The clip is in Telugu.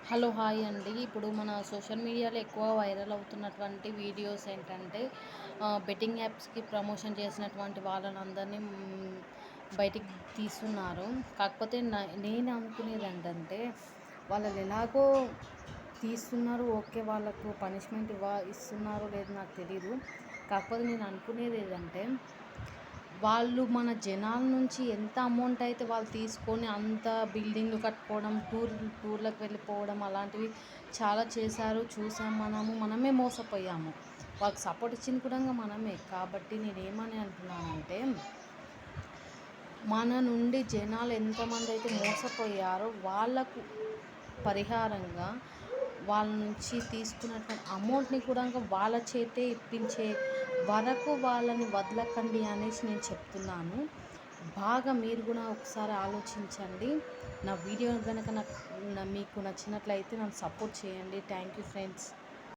హలో హాయ్ అండి. ఇప్పుడు మన సోషల్ మీడియాలో ఎక్కువ వైరల్ అవుతున్నటువంటి వీడియోస్ ఏంటంటే బెట్టింగ్ యాప్స్‌కి ప్రమోషన్ చేసినటువంటి వాళ్ళనందరినీ బయటికి తీస్తున్నారు. కాకపోతే నేను అనుకునేదేంటంటే వాళ్ళని ఎలాగో తీస్తున్నారు. ఓకే. వాళ్ళకు పనిష్మెంట్ ఇస్తున్నారో లేదో నాకు తెలీదు. కాకపోతే నేను అనుకునేదేంటంటే వాళ్ళు మన జనాల నుంచి ఎంత అమౌంట్ అయితే వాళ్ళు తీసుకొని అంత బిల్డింగ్‌లు కట్టుకోవడం, టూర్‌లకు వెళ్ళిపోవడం అలాంటివి చాలా చేశారు. చూసాం మనమే మోసపోయాము. వాళ్ళకి సపోర్ట్ ఇచ్చింది కూడా మనమే. కాబట్టి నేనేమని అంటున్నానంటే, మన నుండి జనాలు ఎంతమందైతే మోసపోయారో వాళ్ళకు పరిహారంగా వాళ్ళ నుంచి తీసుకున్నటువంటి అమౌంట్‌ని కూడా వాళ్ళ చేతే ఇప్పించే వరకు వాళ్ళని వదలకండి అనేసి నేను చెప్తున్నాను. బాగా మీరు కూడా ఒకసారి ఆలోచించండి. నా వీడియో గనక మీకు నచ్చినట్లయితే నన్ను సపోర్ట్ చేయండి. Thank you friends.